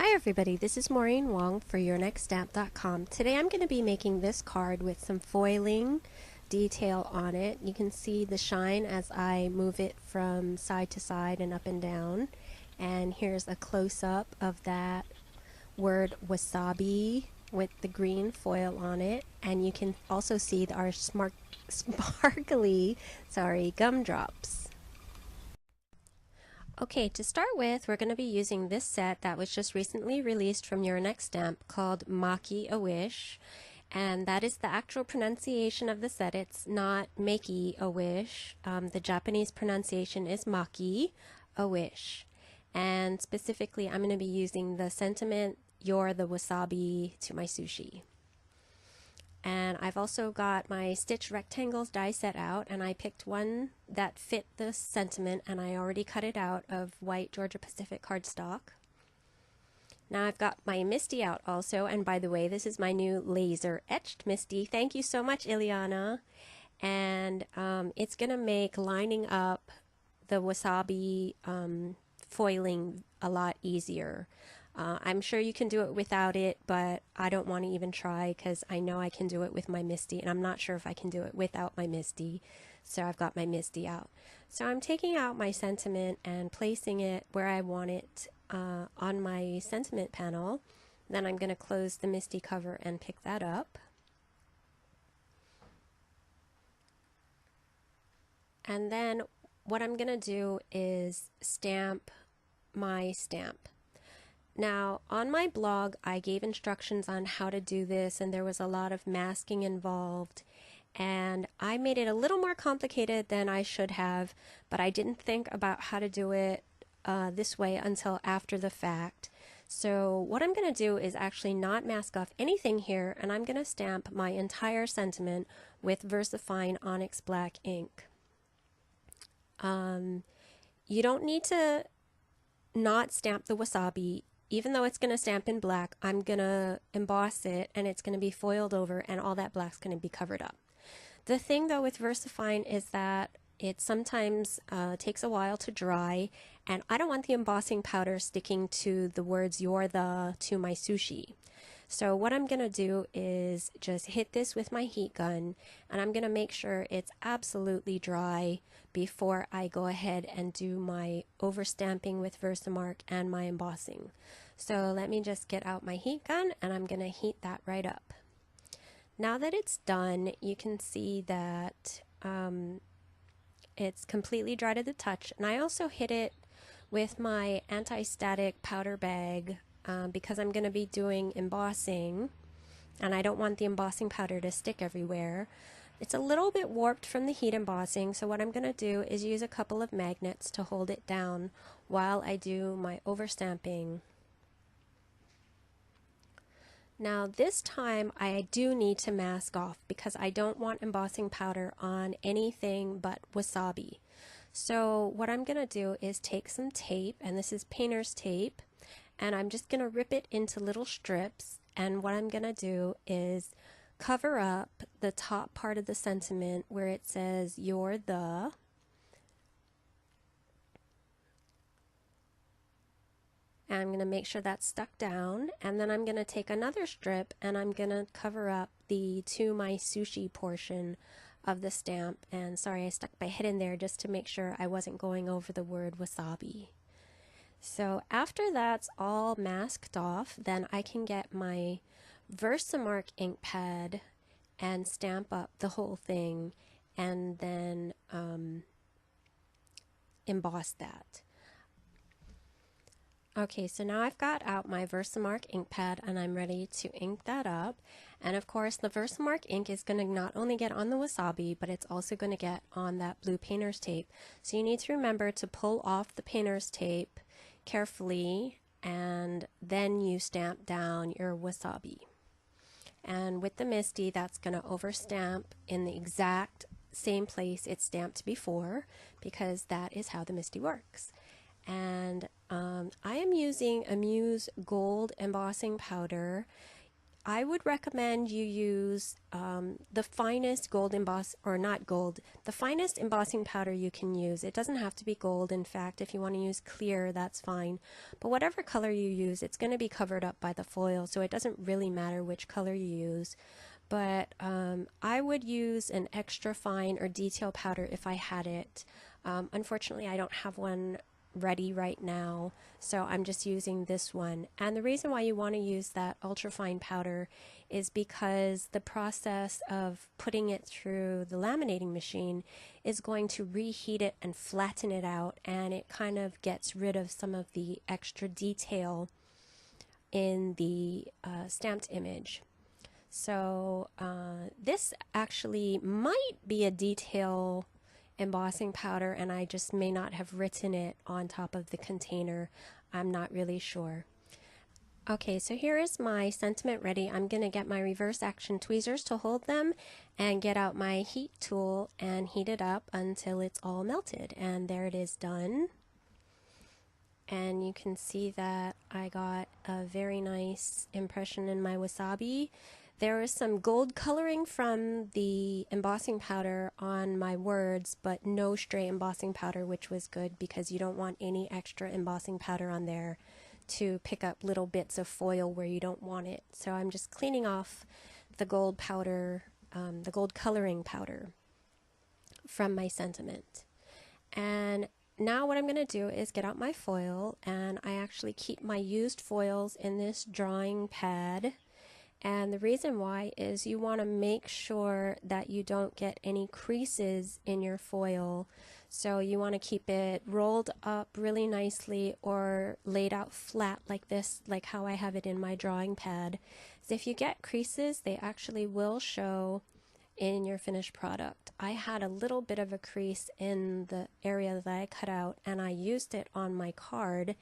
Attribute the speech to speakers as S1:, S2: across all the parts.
S1: Hi everybody, this is Maureen Wong for yournextstamp.com. Today I'm going to be making this card with some foiling detail on it. You can see the shine as I move it from side to side and up and down. And here's a close-up of that word wasabi with the green foil on it. And you can also see our sparkly gumdrops. Okay, to start with, we're going to be using this set that was just recently released from Your Next Stamp called Maki a Wish. And that is the actual pronunciation of the set. It's not Maki a Wish. The Japanese pronunciation is Maki a Wish. And specifically, I'm going to be using the sentiment, "You're the wasabi to my sushi." And I've also got my stitch rectangles die set out, and I picked one that fit the sentiment, and I already cut it out of white Georgia Pacific cardstock. Now I've got my Misty out also, and by the way, this is my new laser etched Misty. Thank you so much, Ileana. And it's going to make lining up the wasabi foiling a lot easier. I'm sure you can do it without it, but I don't want to even try because I know I can do it with my Misty, and I'm not sure if I can do it without my Misty. So I've got my Misty out. So I'm taking out my sentiment and placing it where I want it on my sentiment panel. Then I'm going to close the Misty cover and pick that up. And then what I'm going to do is stamp my stamp. Now, on my blog, I gave instructions on how to do this, and there was a lot of masking involved, and I made it a little more complicated than I should have, but I didn't think about how to do it this way until after the fact. So what I'm going to do is actually not mask off anything here, and I'm going to stamp my entire sentiment with VersaFine Onyx Black ink. You don't need to not stamp the wasabi. Even though it's going to stamp in black, I'm going to emboss it, and it's going to be foiled over, and all that black's going to be covered up. The thing though with VersaFine is that it sometimes takes a while to dry, and I don't want the embossing powder sticking to the words "you're the" to my sushi. So what I'm going to do is just hit this with my heat gun, and I'm going to make sure it's absolutely dry before I go ahead and do my overstamping with Versamark and my embossing. So let me just get out my heat gun, and I'm going to heat that right up. Now that it's done, you can see that it's completely dry to the touch, and I also hit it with my anti-static powder bag because I'm going to be doing embossing, and I don't want the embossing powder to stick everywhere. It's a little bit warped from the heat embossing, so what I'm going to do is use a couple of magnets to hold it down while I do my overstamping. Now this time I do need to mask off because I don't want embossing powder on anything but wasabi. So what I'm going to do is take some tape, and this is painter's tape, and I'm just going to rip it into little strips, and what I'm going to do is cover up the top part of the sentiment where it says "you're the," and I'm going to make sure that's stuck down, and then I'm going to take another strip and I'm going to cover up the "to my sushi" portion of the stamp. And sorry, I stuck my head in there just to make sure I wasn't going over the word wasabi. So after that's all masked off, then I can get my Versamark ink pad and stamp up the whole thing, and then emboss that. Okay, so now I've got out my Versamark ink pad, and I'm ready to ink that up. And of course, the Versamark ink is going to not only get on the wasabi, but it's also going to get on that blue painter's tape. So you need to remember to pull off the painter's tape carefully, and then you stamp down your wasabi. And with the Misty, that's going to overstamp in the exact same place it stamped before, because that is how the Misty works. And I am using a Muse Gold embossing powder. I would recommend you use the finest gold emboss, or not gold, the finest embossing powder you can use. It doesn't have to be gold. In fact, if you want to use clear, that's fine. But whatever color you use, it's going to be covered up by the foil, so it doesn't really matter which color you use. But I would use an extra fine or detail powder if I had it. Unfortunately, I don't have one ready right now, so I'm just using this one. And the reason why you want to use that ultra fine powder is because the process of putting it through the laminating machine is going to reheat it and flatten it out, and it kind of gets rid of some of the extra detail in the stamped image. So this actually might be a detail embossing powder, and I just may not have written it on top of the container. I'm not really sure. Okay, so here is my sentiment ready. I'm going to get my reverse action tweezers to hold them and get out my heat tool and heat it up until it's all melted. And there it is done. And you can see that I got a very nice impression in my wasabi. There is some gold coloring from the embossing powder on my words, but no stray embossing powder, which was good because you don't want any extra embossing powder on there to pick up little bits of foil where you don't want it. So I'm just cleaning off the gold powder, the gold coloring powder from my sentiment. And now what I'm going to do is get out my foil, and I actually keep my used foils in this drawing pad. And the reason why is you want to make sure that you don't get any creases in your foil. So you want to keep it rolled up really nicely or laid out flat like this, like how I have it in my drawing pad. So if you get creases, they actually will show in your finished product. I had a little bit of a crease in the area that I cut out, and I used it on my card.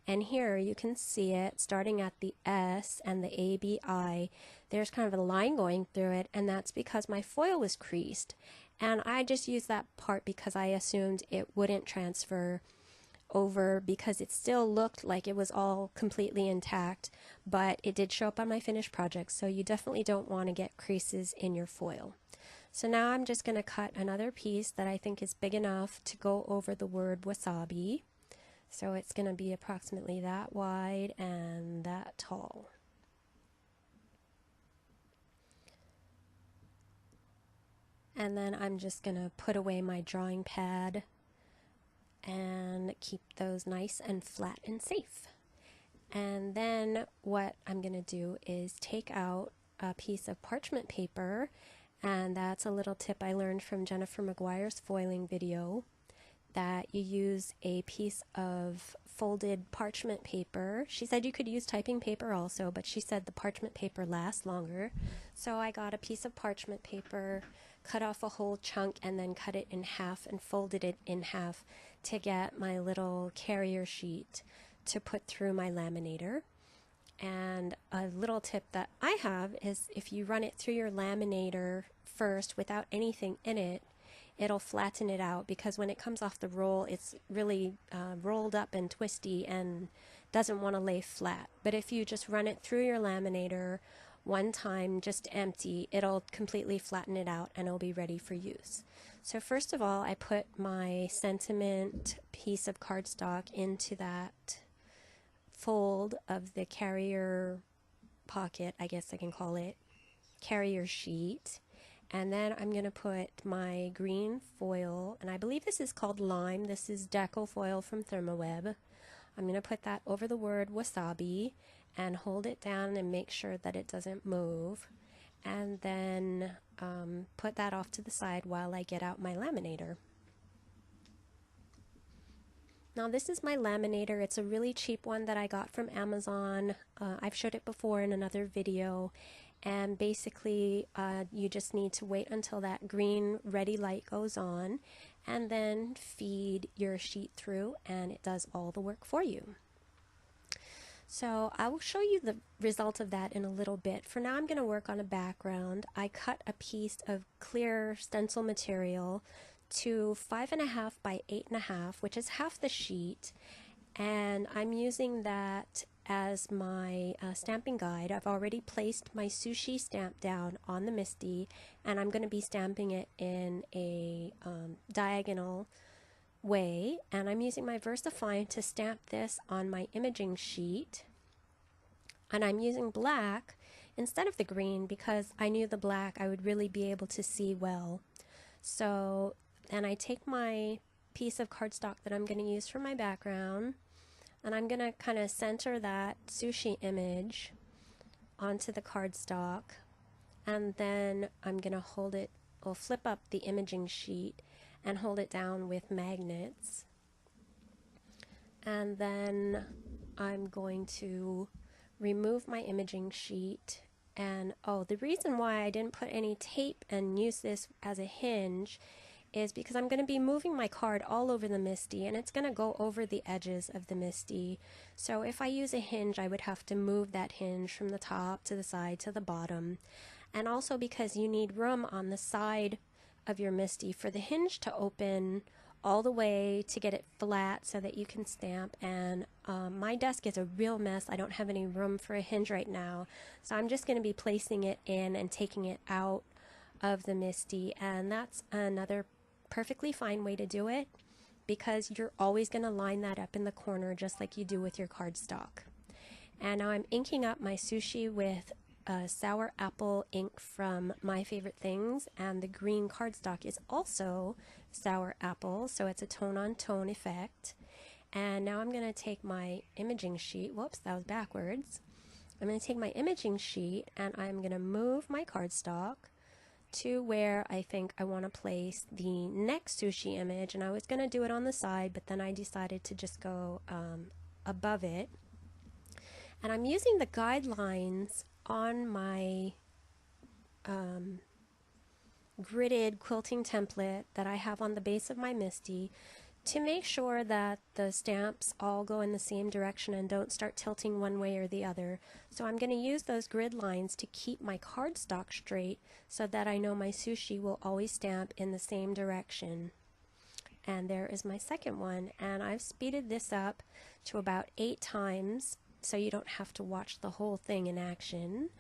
S1: And here you can see it starting at the S and the ABI. There's kind of a line going through it, and that's because my foil was creased. And I just used that part because I assumed it wouldn't transfer over because it still looked like it was all completely intact, but it did show up on my finished project, so you definitely don't want to get creases in your foil. So now I'm just going to cut another piece that I think is big enough to go over the word wasabi. So it's going to be approximately that wide and that tall. And then I'm just going to put away my drawing pad and keep those nice and flat and safe. And then what I'm going to do is take out a piece of parchment paper, and that's a little tip I learned from Jennifer McGuire's foiling video, that you use a piece of folded parchment paper. She said you could use typing paper also, but she said the parchment paper lasts longer. So I got a piece of parchment paper, cut off a whole chunk, and then cut it in half and folded it in half to get my little carrier sheet to put through my laminator. And a little tip that I have is if you run it through your laminator first without anything in it, it'll flatten it out, because when it comes off the roll, it's really rolled up and twisty and doesn't want to lay flat. But if you just run it through your laminator one time, just empty, it'll completely flatten it out and it'll be ready for use. So first of all, I put my sentiment piece of cardstock into that fold of the carrier pocket, I guess I can call it, carrier sheet. And then I'm going to put my green foil, and I believe this is called lime. This is deco foil from Thermoweb. I'm going to put that over the word wasabi and hold it down and make sure that it doesn't move. And then put that off to the side while I get out my laminator. Now this is my laminator. It's a really cheap one that I got from Amazon. I've showed it before in another video. And basically you just need to wait until that green ready light goes on and then feed your sheet through, and it does all the work for you. So I will show you the result of that in a little bit. For now I'm going to work on a background. I cut a piece of clear stencil material to 5.5 by 8.5, which is half the sheet, and I'm using that as my stamping guide. I've already placed my sushi stamp down on the MISTI, and I'm going to be stamping it in a diagonal way, and I'm using my VersaFine to stamp this on my imaging sheet. And I'm using black instead of the green because I knew the black I would really be able to see well. So then I take my piece of cardstock that I'm going to use for my background, and I'm going to kind of center that sushi image onto the cardstock, and then I'm going to hold it, or flip up the imaging sheet and hold it down with magnets. And then I'm going to remove my imaging sheet. And the reason why I didn't put any tape and use this as a hinge is because I'm going to be moving my card all over the MISTI, and it's going to go over the edges of the MISTI. So if I use a hinge, I would have to move that hinge from the top to the side to the bottom. And also because you need room on the side of your MISTI for the hinge to open all the way to get it flat so that you can stamp. And my desk is a real mess. I don't have any room for a hinge right now, so I'm just going to be placing it in and taking it out of the MISTI, and that's another perfectly fine way to do it because you're always going to line that up in the corner just like you do with your cardstock. And now I'm inking up my sushi with sour apple ink from My Favorite Things, and the green cardstock is also sour apple, so it's a tone-on-tone effect. And now I'm going to take my imaging sheet, whoops, that was backwards. I'm going to take my imaging sheet and I'm going to move my cardstock to where I think I want to place the next sushi image, and I was going to do it on the side, but then I decided to just go above it. And I'm using the guidelines on my gridded quilting template that I have on the base of my MISTI to make sure that the stamps all go in the same direction and don't start tilting one way or the other. So I'm going to use those grid lines to keep my cardstock straight so that I know my sushi will always stamp in the same direction. And there is my second one, and I've speeded this up to about 8 times so you don't have to watch the whole thing in action.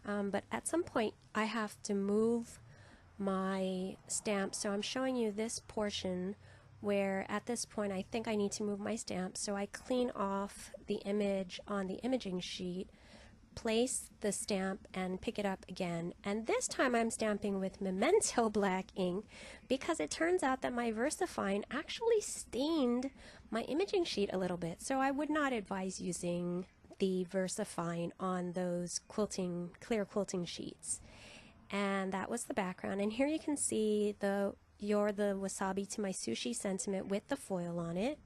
S1: But at some point I have to move my stamp, so I'm showing you this portion where at this point I think I need to move my stamp, so I clean off the image on the imaging sheet, place the stamp and pick it up again, and this time I'm stamping with Memento black ink because it turns out that my VersaFine actually stained my imaging sheet a little bit, so I would not advise using the VersaFine on those clear quilting sheets. And that was the background, and here you can see the You're the Wasabi to My Sushi sentiment with the foil on it.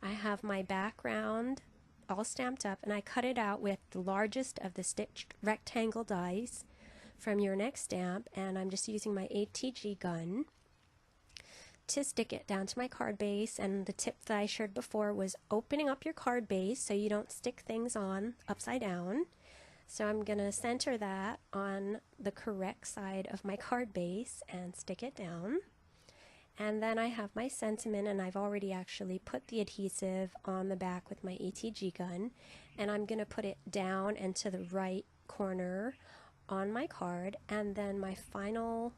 S1: I have my background all stamped up, and I cut it out with the largest of the stitched rectangle dies from Your Next Stamp, and I'm just using my ATG gun to stick it down to my card base. And the tip that I shared before was opening up your card base so you don't stick things on upside down. So I'm going to center that on the correct side of my card base and stick it down. And then I have my sentiment, and I've already actually put the adhesive on the back with my ATG gun, and I'm going to put it down and to the right corner on my card. And then my final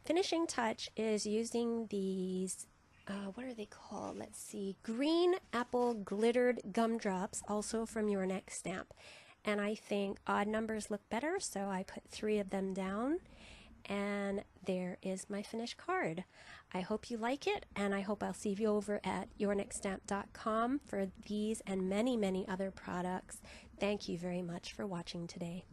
S1: finishing touch is using these, what are they called? Let's see, green apple glittered gumdrops, also from Your Next Stamp. And I think odd numbers look better, so I put 3 of them down. And there is my finished card. I hope you like it, and I hope I'll see you over at yournextstamp.com for these and many, many other products. Thank you very much for watching today.